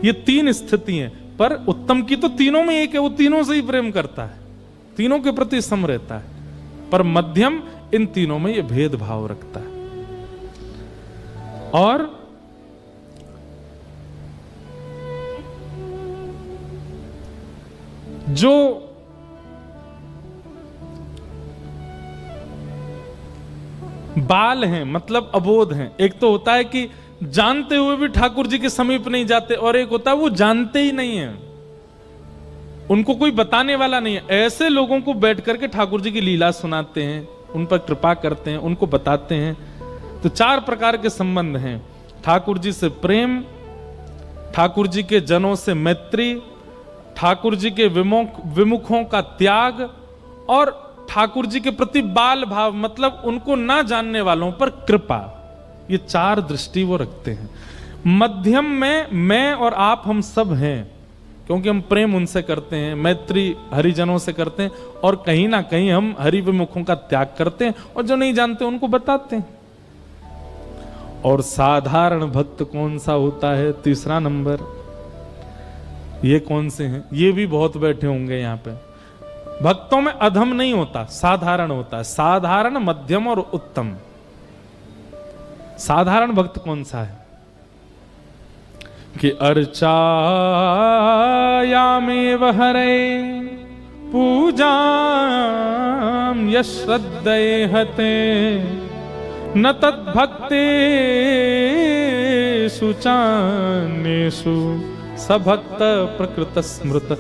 ये तीन स्थिति हैं। पर उत्तम की तो तीनों में एक है, वो तीनों से ही प्रेम करता है, तीनों के प्रति सम रहता है। पर मध्यम इन तीनों में ये भेदभाव रखता है। और जो बाल हैं, मतलब अबोध हैं, एक तो होता है कि जानते हुए भी ठाकुर जी के समीप नहीं जाते, और एक होता है वो जानते ही नहीं है, उनको कोई बताने वाला नहीं है। ऐसे लोगों को बैठ करके ठाकुर जी की लीला सुनाते हैं, उन पर कृपा करते हैं, उनको बताते हैं। तो चार प्रकार के संबंध हैं, ठाकुर जी से प्रेम, ठाकुर जी के जनों से मैत्री, ठाकुर जी के विमुखों का त्याग, और ठाकुर जी के प्रति बाल भाव, मतलब उनको ना जानने वालों पर कृपा। ये चार दृष्टि वो रखते हैं। मध्यम में मैं और आप हम सब हैं, क्योंकि हम प्रेम उनसे करते हैं, मैत्री हरिजनों से करते हैं, और कहीं ना कहीं हम हरि विमुखों का त्याग करते हैं, और जो नहीं जानते उनको बताते हैं। और साधारण भक्त कौन सा होता है, तीसरा नंबर, ये कौन से हैं, ये भी बहुत बैठे होंगे यहाँ पे। भक्तों में अधम नहीं होता, साधारण होता है, साधारण, मध्यम और उत्तम। साधारण भक्त कौन सा है कि अर्चायामेव हरे पूजाम यश्रद्धये हते न तद्भक्तेषु चान्येषु सभक्त प्रकृत स्मृत।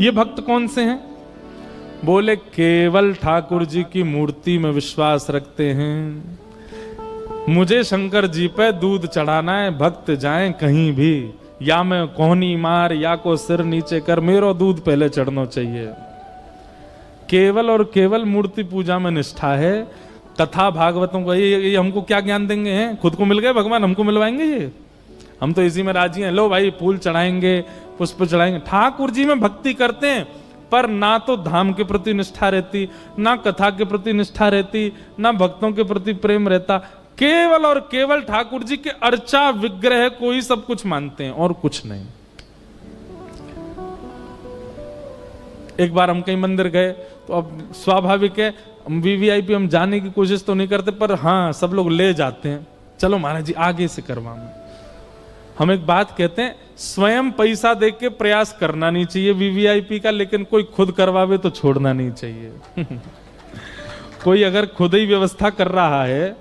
ये भक्त कौन से हैं? बोले केवल ठाकुर जी की मूर्ति में विश्वास रखते हैं, मुझे शंकर जी पे दूध चढ़ाना है, भक्त जाएं कहीं भी, या मैं कोहनी मार या को सिर नीचे कर, मेरो दूध पहले चढ़ना चाहिए। केवल और केवल मूर्ति पूजा में निष्ठा है। कथा भागवतों को ये हमको क्या ज्ञान देंगे हैं? खुद को मिल गए भगवान, हमको मिलवाएंगे ये? हम तो इसी में राजी हैं, लो भाई फूल चढ़ाएंगे, पुष्प चढ़ाएंगे। ठाकुर जी में भक्ति करते हैं, पर ना तो धाम के प्रति निष्ठा रहती, ना कथा के प्रति निष्ठा रहती, ना भक्तों के प्रति प्रेम रहता। केवल और केवल ठाकुर जी के अर्चा विग्रह को ही सब कुछ मानते हैं और कुछ नहीं। एक बार हम कहीं मंदिर गए, तो अब स्वाभाविक है वीवीआईपी हम जाने की कोशिश तो नहीं करते, पर हाँ सब लोग ले जाते हैं, चलो महाराज जी आगे से करवाना। हम एक बात कहते हैं, स्वयं पैसा देके के प्रयास करना नहीं चाहिए वीवीआईपी का, लेकिन कोई खुद करवावे तो छोड़ना नहीं चाहिए। कोई अगर खुद ही व्यवस्था कर रहा है,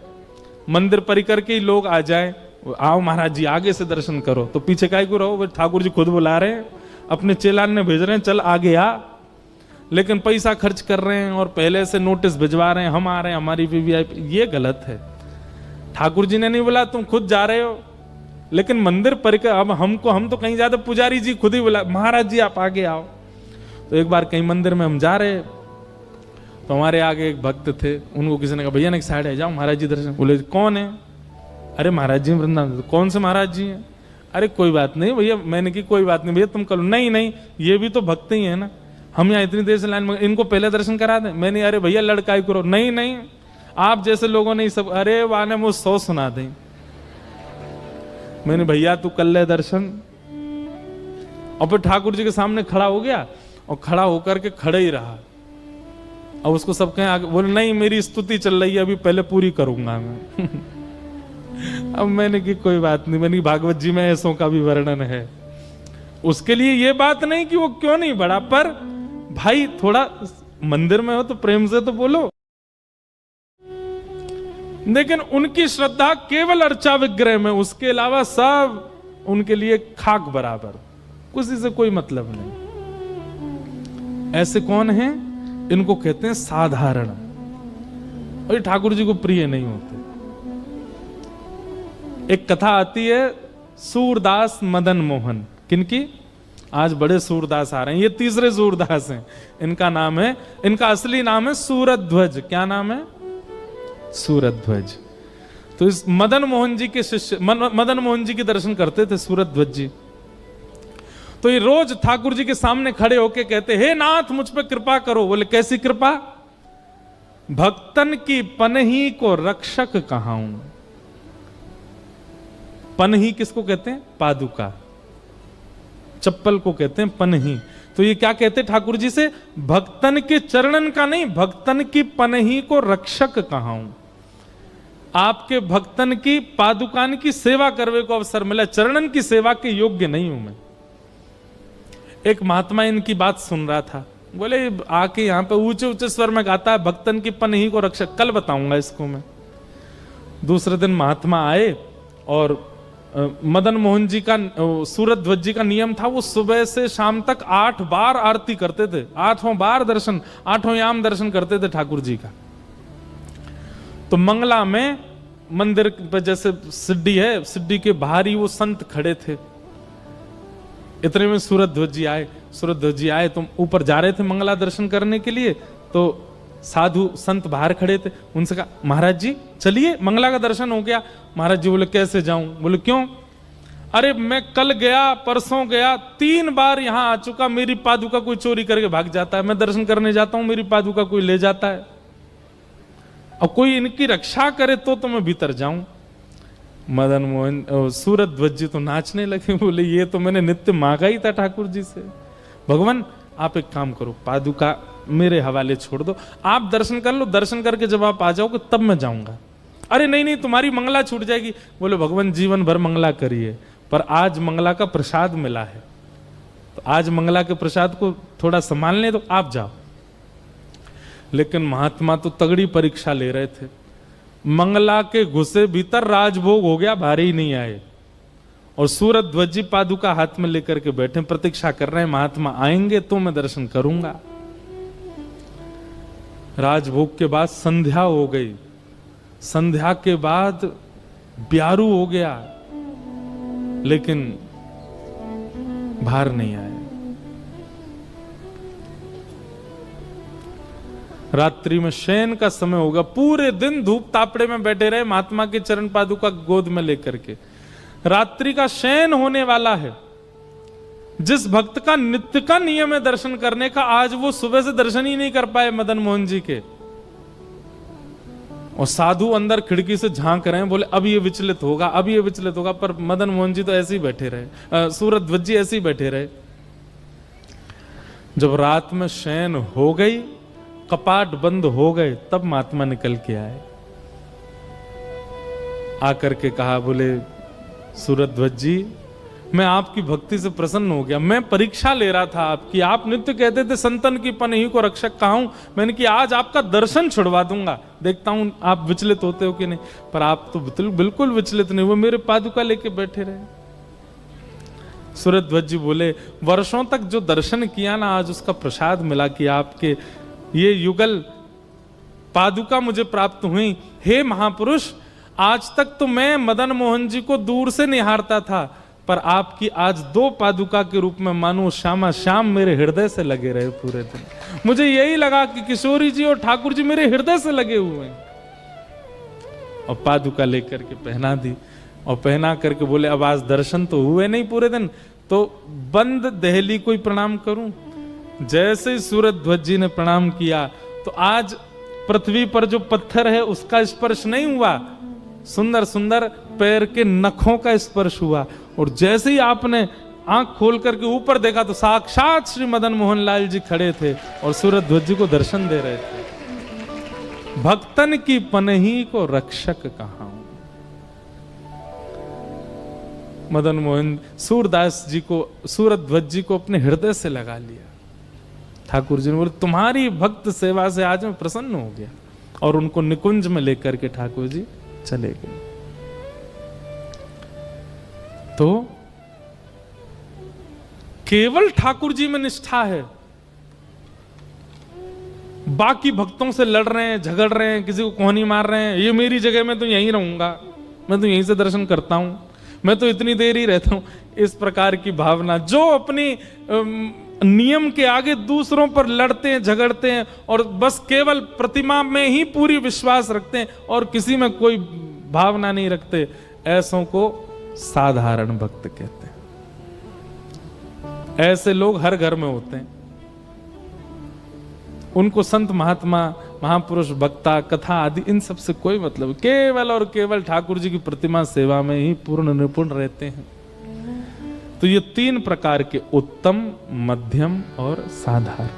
मंदिर परिकर के ही लोग आ जाए, आओ महाराज जी आगे से दर्शन करो, तो पीछे काहे को रहो, ठाकुर जी खुद बुला रहे हैं, अपने चेलान ने भेज रहे हैं, चल आगे आ। लेकिन पैसा खर्च कर रहे हैं और पहले से नोटिस भिजवा रहे हैं, हम आ रहे हैं, हमारी वीवीआईपी, ये गलत है। ठाकुर जी ने नहीं बोला, तुम खुद जा रहे हो। लेकिन मंदिर परिकर, अब हम तो कहीं ज्यादा, पुजारी जी खुद ही बोला महाराज जी आप आगे आओ। तो एक बार कहीं मंदिर में हम जा रहे, तो हमारे आगे एक भक्त थे, उनको किसी ने कहा भैया एक साइड है, जाओ महाराज जी दर्शन। बोले कौन है? अरे महाराज जी वृंदावन। कौन से महाराज जी हैं? अरे कोई बात नहीं भैया। मैंने की कोई बात नहीं भैया, तुम करो। नहीं ये भी तो भक्त ही है ना, हम यहाँ इतनी देर से लाइन में, इनको पहले दर्शन करा दें। मैंने अरे भैया लड़काई करो। नहीं आप जैसे लोगों ने सब, अरे वाने मुझ 100 सुना दें। मैंने भैया तू कर ले दर्शन। और फिर ठाकुर जी के सामने खड़ा हो गया, और खड़ा होकर के खड़े ही रहा। अब उसको सब कहें आगे, बोले नहीं मेरी स्तुति चल रही है, अभी पहले पूरी करूंगा मैं। अब मैंने की कोई बात नहीं, मैंने भागवत जी में ऐसों का भी वर्णन है। उसके लिए ये बात नहीं कि वो क्यों नहीं बढ़ा, पर भाई थोड़ा मंदिर में हो तो प्रेम से तो बोलो। लेकिन उनकी श्रद्धा केवल अर्चा विग्रह में, उसके अलावा सब उनके लिए खाक बराबर, किसी से कोई मतलब नहीं। ऐसे कौन हैं? इनको कहते हैं साधारण, और ठाकुर जी को प्रिय नहीं होते। एक कथा आती है सूरदास मदन मोहन, किनकी? आज बड़े सूरदास आ रहे हैं, ये तीसरे सूरदास हैं। इनका नाम है, इनका असली नाम है सूरध्वज। क्या नाम है? सूरध्वज। तो इस मदन मोहन जी के शिष्य मदन मोहन जी के दर्शन करते थे सूरध्वज जी। तो ये रोज ठाकुर जी के सामने खड़े होके कहते, हे नाथ मुझ पे कृपा करो। बोले कैसी कृपा? भक्तन की पनही को रक्षक कहाऊं। पनही किसको कहते हैं? पादुका, चप्पल को कहते हैं पनही। तो ये क्या कहते ठाकुर जी से? भक्तन के चरणन का नहीं, भक्तन की पनही को रक्षक कहाऊं। आपके भक्तन की पादुकान की सेवा करने को अवसर मिला, चरणन की सेवा के योग्य नहीं हूं मैं। एक महात्मा इनकी बात सुन रहा था, बोले आके यहां पे ऊंचे ऊंचे स्वर में गाता है भक्तन की पनही को रक्षक, कल बताऊंगा इसको मैं। दूसरे दिन महात्मा आए और मदन मोहन जी का, सूरध्वज जी का नियम था, वो सुबह से शाम तक 8 बार आरती करते थे, 8 बार दर्शन, 8 याम दर्शन करते थे ठाकुर जी का। तो मंगला में मंदिर पे जैसे सिड्डी है, सिड्डी के बाहर ही वो संत खड़े थे। इतने में सूरध्वज जी आए। सूरध्वज जी आए तो ऊपर जा रहे थे मंगला दर्शन करने के लिए, तो साधु संत बाहर खड़े थे। उनसे कहा महाराज जी चलिए मंगला का दर्शन हो गया। महाराज जी बोले कैसे जाऊं? बोले क्यों? अरे मैं कल गया, परसों गया, 3 बार यहां आ चुका, मेरी पादुका कोई चोरी करके भाग जाता है। मैं दर्शन करने जाता हूं, मेरी पादुका कोई ले जाता है, और कोई इनकी रक्षा करे तो मैं भीतर जाऊं। मदन मोहन सूरध्वज जी तो नाचने लगे। बोले ये तो मैंने नित्य मांगा ही था ठाकुर जी से। भगवान आप एक काम करो, पादुका मेरे हवाले छोड़ दो, आप दर्शन कर लो, दर्शन करके जब आप आ जाओगे तब मैं जाऊंगा। अरे नहीं नहीं तुम्हारी मंगला छूट जाएगी। बोले भगवान जीवन भर मंगला करिए, पर आज मंगला का प्रसाद मिला है, तो आज मंगला के प्रसाद को थोड़ा संभालने दो, आप जाओ। लेकिन महात्मा तो तगड़ी परीक्षा ले रहे थे। मंगला के घुसे भीतर राजभोग हो गया, भारी ही नहीं आए, और सूरध्वज जी पादुका हाथ में लेकर के बैठे, प्रतीक्षा कर रहे हैं महात्मा आएंगे तो मैं दर्शन करूंगा। राजभोग के बाद संध्या हो गई, संध्या के बाद ब्यारू हो गया, लेकिन बाहर नहीं आए। रात्रि में शयन का समय होगा, पूरे दिन धूप तापड़े में बैठे रहे महात्मा के चरण पादुका गोद में लेकर के। रात्रि का शयन होने वाला है। जिस भक्त का नित्य का नियम है दर्शन करने का, आज वो सुबह से दर्शन ही नहीं कर पाए मदन मोहन जी के। और साधु अंदर खिड़की से झांक रहे हैं, बोले अब ये विचलित होगा, अब ये विचलित होगा, पर मदन मोहन जी तो ऐसे ही बैठे रहे, सूरध्वज जी ऐसे ही बैठे रहे। जब रात में शयन हो गई, कपाट बंद हो गए, तब महात्मा निकल के आए। आकर के कहा, बोले सूरध्वज जी मैं आपकी भक्ति से प्रसन्न हो गया, मैं परीक्षा ले रहा था आपकी। आप नित्य कहते थे संतन की पनही को रक्षक कहाऊं, मैंने कि आज आपका दर्शन छुड़वा दूंगा, देखता हूं आप विचलित होते हो कि नहीं। पर आप तो बिल्कुल विचलित नहीं हुए, मेरे पादुका लेके बैठे रहे। सूरध्वज जी बोले वर्षों तक जो दर्शन किया ना, आज उसका प्रसाद मिला कि आपके ये युगल पादुका मुझे प्राप्त हुई। हे महापुरुष, आज तक तो मैं मदन मोहन जी को दूर से निहारता था, पर आपकी आज 2 पादुका के रूप में मानो श्यामा श्याम मेरे हृदय से लगे रहे पूरे दिन। मुझे यही लगा कि किशोरी जी और ठाकुर जी मेरे हृदय से लगे हुए हैं। और पादुका लेकर के पहना दी, और पहना करके बोले अब आज दर्शन तो हुए नहीं पूरे दिन, तो बंद दहली को ही प्रणाम करूं। जैसे ही सूरध्वज जी ने प्रणाम किया, तो आज पृथ्वी पर जो पत्थर है उसका स्पर्श नहीं हुआ, सुंदर सुंदर पैर के नखों का स्पर्श हुआ। और जैसे ही आपने आंख खोल करके ऊपर देखा, तो साक्षात श्री मदन मोहन लाल जी खड़े थे और सूरध्वज जी को दर्शन दे रहे थे। भक्तन की पनही को रक्षक कहाऊं। मदन मोहन सूरदास जी को, सूरध्वज जी को अपने हृदय से लगा लिया। ठाकुर जी ने बोले तुम्हारी भक्त सेवा से आज मैं प्रसन्न हो गया, और उनको निकुंज में लेकर के ठाकुर जी चले गए। तो केवल ठाकुर जी में निष्ठा है, बाकी भक्तों से लड़ रहे हैं, झगड़ रहे हैं, किसी को कोहनी मार रहे हैं, ये मेरी जगह में तो यहीं रहूंगा, मैं तो यहीं से दर्शन करता हूं, मैं तो इतनी देर ही रहता हूं। इस प्रकार की भावना, जो अपनी नियम के आगे दूसरों पर लड़ते हैं, झगड़ते हैं और बस केवल प्रतिमा में ही पूरी विश्वास रखते हैं और किसी में कोई भावना नहीं रखते, ऐसों को साधारण भक्त कहते हैं। ऐसे लोग हर घर में होते हैं। उनको संत महात्मा, महापुरुष, वक्ता, कथा आदि इन सब से कोई मतलब, केवल और केवल ठाकुर जी की प्रतिमा सेवा में ही पूर्ण निपुण रहते हैं। तो ये 3 प्रकार के, उत्तम, मध्यम और साधारण।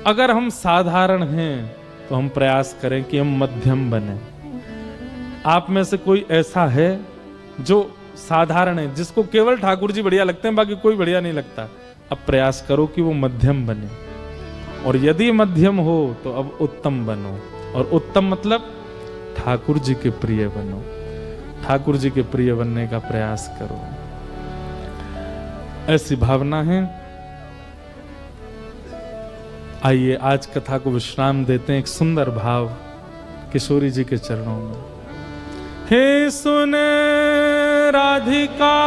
अगर हम साधारण हैं तो हम प्रयास करें कि हम मध्यम बने। आप में से कोई ऐसा है जो साधारण है, जिसको केवल ठाकुर जी बढ़िया लगते हैं, बाकी कोई बढ़िया नहीं लगता? अब प्रयास करो कि वो मध्यम बने, और यदि मध्यम हो तो अब उत्तम बनो। और उत्तम मतलब ठाकुर जी के प्रिय बनो, ठाकुर जी के प्रिय बनने का प्रयास करो। ऐसी भावना है। आइए आज कथा को विश्राम देते हैं एक सुंदर भाव किशोरी जी के चरणों में। हे सुन राधिका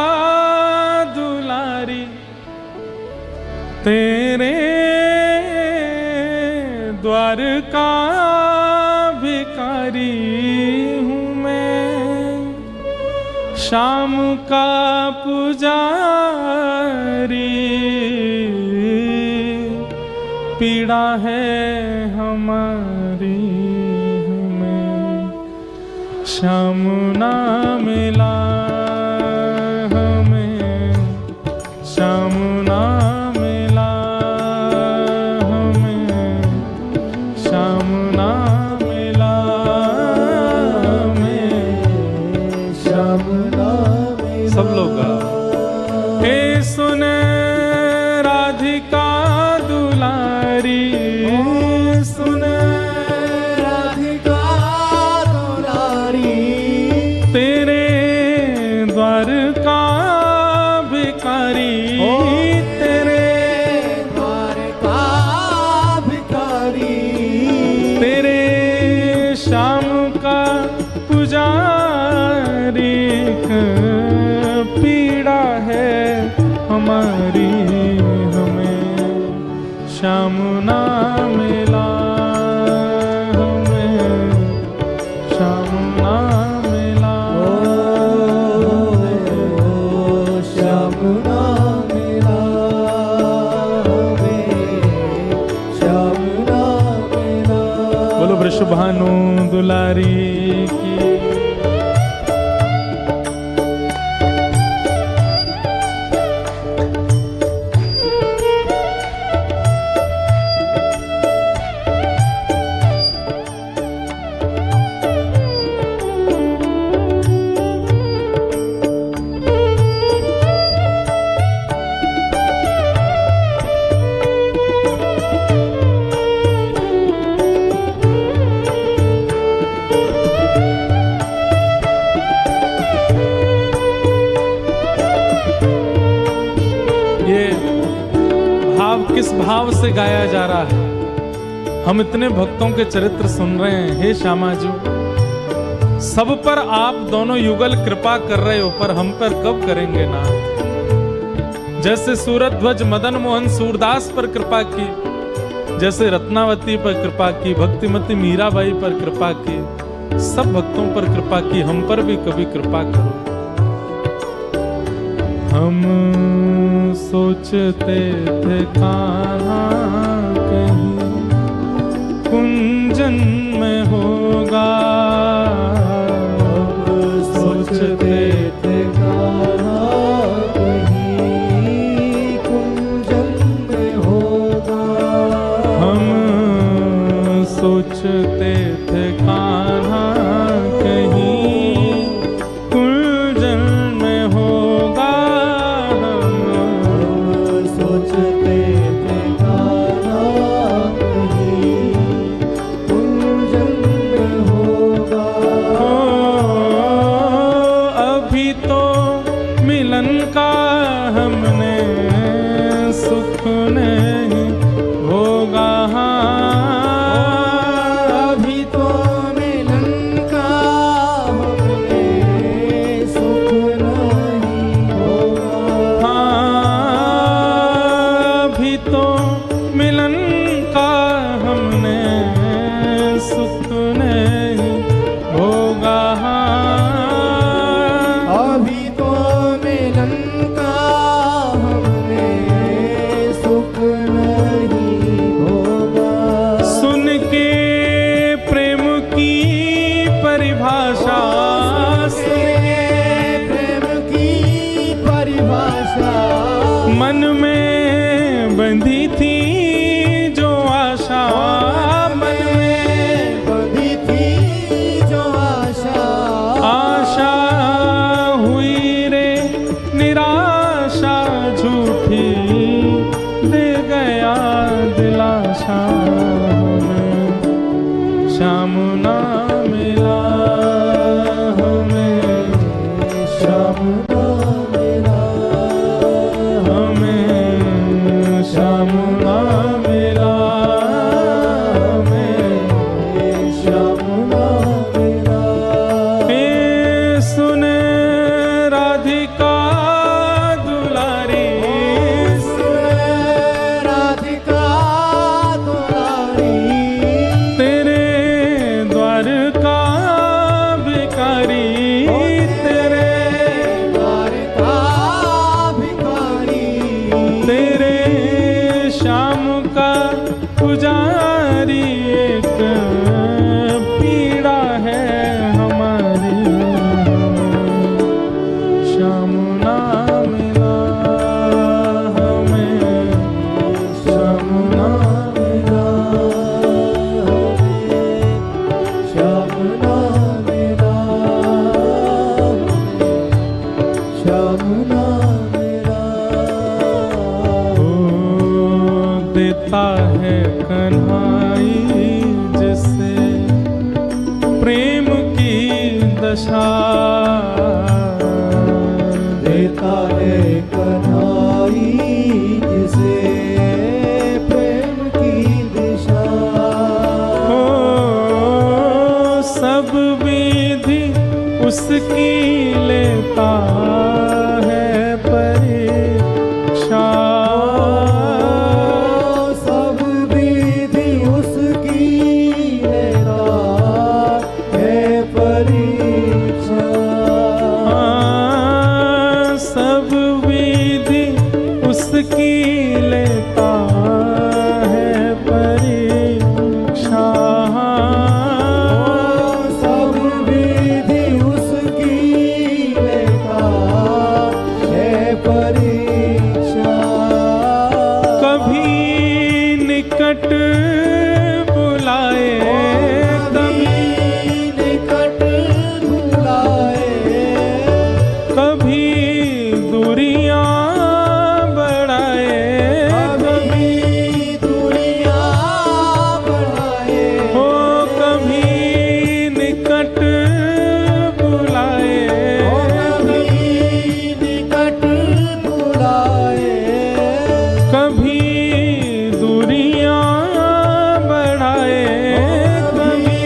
दुलारी, तेरे द्वार का भिखारी हूँ मैं, शाम का पुजारी, पीड़ा है हमारी हमें, श्याम ना मिला हमें, श्याम ना मिला हमें, श्याम ना मिला हमें, श्याम ना मिला। सब लोग हे सुने राधिका दुलारी, सुने राधिका दुलारी, तेरे द्वार का भिखारी, तेरे द्वार का भिखारी, तेरे शाम का पुजारी, पीड़ा है हमारी हमें, श्याम ना मिला हमें, श्याम ना मिला श्याम ना मिला हमें, श्याम ना मिला। बोलो वृषभानु दुलारी की। किस भाव से गाया जा रहा है? हम इतने भक्तों के चरित्र सुन रहे हैं। हे श्यामा जी, सब पर आप दोनों युगल कृपा कर रहे हो, पर हम पर कब करेंगे ना? जैसे सूरध्वज मदन मोहन सूरदास पर कृपा की, जैसे रत्नावती पर कृपा की, भक्तिमती मीराबाई पर कृपा की, सब भक्तों पर कृपा की, हम पर भी कभी कृपा करो। हम सोचते थे कहाँ कहीं कुंजन में होगा, सोचते थे कहाँ कहीं कुंजन में होगा, हम सोचते थे कहाँ कहीं कुंजन में होगा, सोचते थे कहाँ कहीं कुंजन में होगा। अभी तो मिलन का हमने सुख नहीं होगा, अभी तो मिलन का हमने सुख नहीं मन में बंधी थी जो आशा, मन में बंधी थी जो आशा, आशा हुई रे निराशा झूठी, दे गया दिलासा हमें, श्याम ना मिला हमें, श्याम ना मिला हमें, श्याम ना मिला हमें, श्याम ना मिला। हे सुने राधिका दुलारी, राधिका दुलारी, तेरे द्वार का भिखारी, तेरे द्वार का भिखारी, तेरे श्याम का पुजारी, एक पीड़ा है हमारी, श्याम ना मिला हमें, श्याम ना मिला श्याम ना मिला, श्याम ना मिला। ओ देता है कन्हाई जिसे प्रेम की दशा, देता है कन्हाई जिसे प्रेम की दिशा, ओ सब विधि उसकी लेता है परीक्षा, सब विधि उसकी लेता है परीक्षा, सब विधि उसकी लेता है परीक्षा, सब विधि उसकी लेता है परीक्षा, कभी निकट बुलाए, कभी निकट बुलाए, कभी दूरियां बढ़ाए, कभी दूरियां बढ़ाए, हो कभी निकट बुलाए, कभी निकट बुलाए, कभी दूरियां बढ़ाए, कभी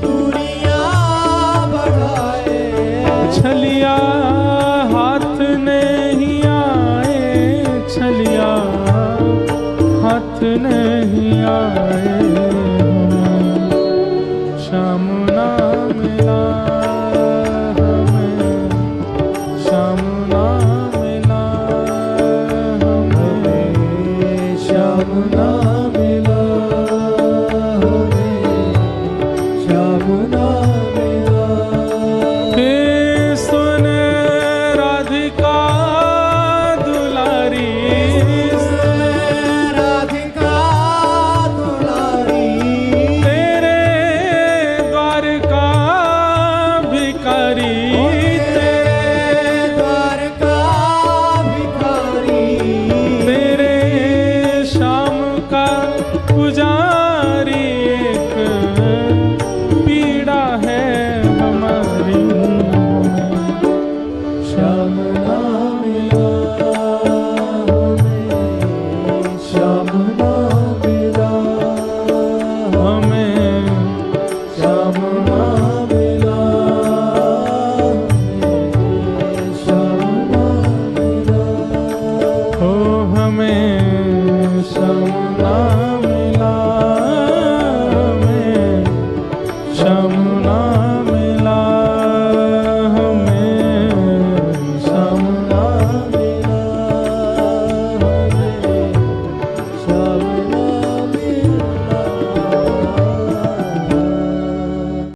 दूरियां बढ़ाए, छलिया हाथ नहीं आए, छलिया हाथ नहीं आए, श्याम ना मिला हमें, श्याम ना मिला हमें, श्याम ना मिला हमें, श्याम ना मिला। हे सुन राधिका दुलारी, राधिका दुलारी, तेरे द्वार का भिखारी, तेरे द्वार का भिखारी, तेरे श्याम का पुजारी, एक पीड़ा है हमारी, श्याम ना मिला हमें, श्याम ना मिला हमें, श्याम ना मिला हमें, श्याम ना मिला हो हमें श्याम